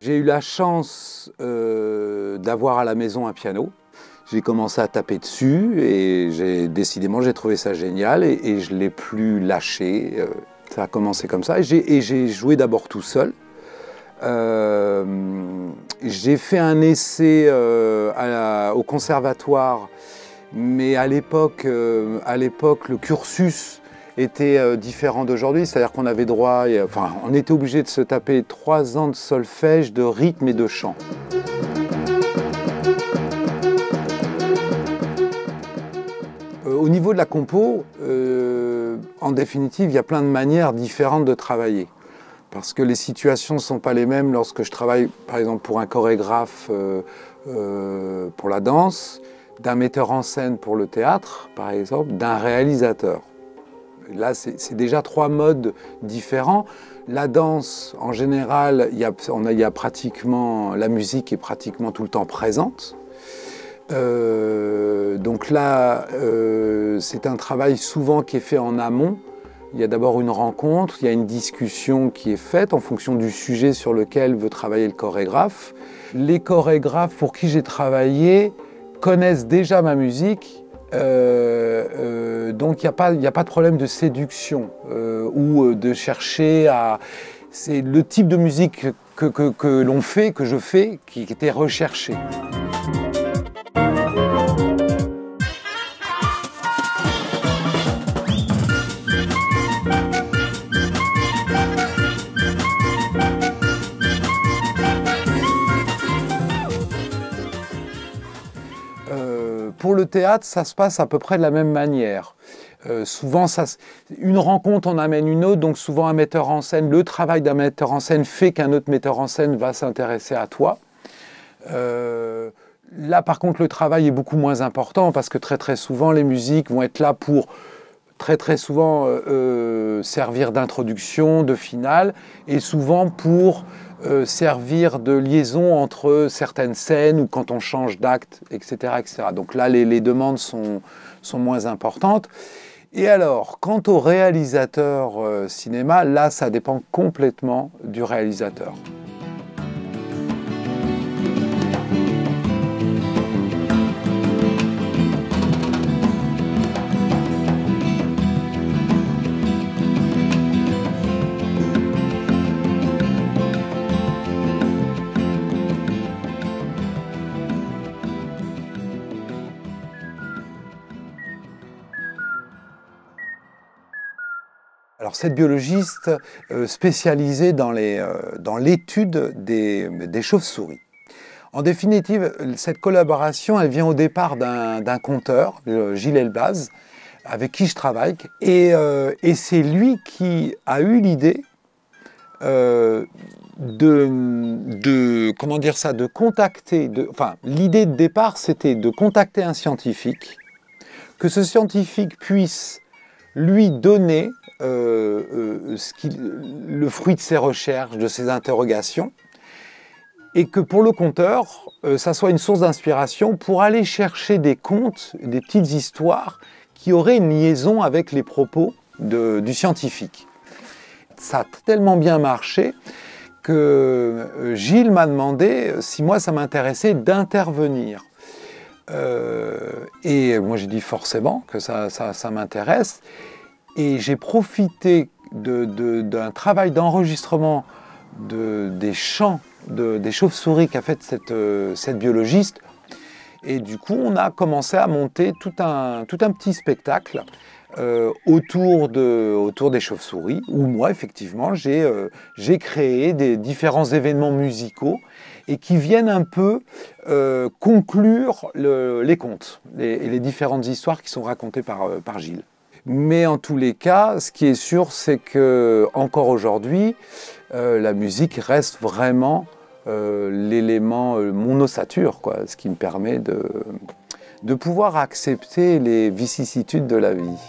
J'ai eu la chance d'avoir à la maison un piano. J'ai commencé à taper dessus et décidément j'ai trouvé ça génial et je ne l'ai plus lâché. Ça a commencé comme ça et j'ai joué d'abord tout seul. J'ai fait un essai au conservatoire, mais à l'époque le cursus était différent d'aujourd'hui, c'est-à-dire qu'on avait droit, on était obligé de se taper 3 ans de solfège, de rythme et de chant. Au niveau de la compo, en définitive, il y a plein de manières différentes de travailler. Parce que les situations ne sont pas les mêmes lorsque je travaille, par exemple, pour un chorégraphe pour la danse, d'un metteur en scène pour le théâtre, par exemple, d'un réalisateur. Là, c'est déjà 3 modes différents. La danse, en général, la musique est pratiquement tout le temps présente. Donc là, c'est un travail souvent qui est fait en amont. Il y a d'abord une rencontre, il y a une discussion qui est faite en fonction du sujet sur lequel veut travailler le chorégraphe. Les chorégraphes pour qui j'ai travaillé connaissent déjà ma musique, donc il n'y a pas de problème de séduction ou de chercher à... C'est le type de musique que l'on fait, que je fais, qui était recherché. Pour le théâtre, ça se passe à peu près de la même manière. Souvent, une rencontre en amène une autre, donc souvent un metteur en scène, le travail d'un metteur en scène fait qu'un autre metteur en scène va s'intéresser à toi. Là, par contre, le travail est beaucoup moins important parce que très souvent, les musiques vont être là pour très souvent servir d'introduction, de finale, et souvent pour servir de liaison entre certaines scènes ou quand on change d'acte, etc., etc. Donc là, les demandes sont moins importantes. Et alors, quant au réalisateur cinéma, là, ça dépend complètement du réalisateur. Alors, cette biologiste spécialisée dans l'étude des chauves-souris. En définitive, cette collaboration, elle vient au départ d'un conteur, Gilles Elbaz, avec qui je travaille. Et c'est lui qui a eu l'idée de contacter... l'idée de départ, c'était de contacter un scientifique, que ce scientifique puisse lui donner le fruit de ses recherches, de ses interrogations, et que pour le conteur, ça soit une source d'inspiration pour aller chercher des contes, des petites histoires qui auraient une liaison avec les propos du scientifique. Ça a tellement bien marché que Gilles m'a demandé si moi ça m'intéressait d'intervenir. Et moi j'ai dit forcément que ça m'intéresse. Et j'ai profité d'un travail d'enregistrement des chants des chauves-souris qu'a fait cette biologiste. Et du coup, on a commencé à monter tout un petit spectacle autour des chauves-souris, où moi, effectivement, j'ai créé des différents événements musicaux et qui viennent un peu conclure les contes et les différentes histoires qui sont racontées par Gilles. Mais en tous les cas, ce qui est sûr, c'est que encore aujourd'hui, la musique reste vraiment l'élément, mon ossature, ce qui me permet de pouvoir accepter les vicissitudes de la vie.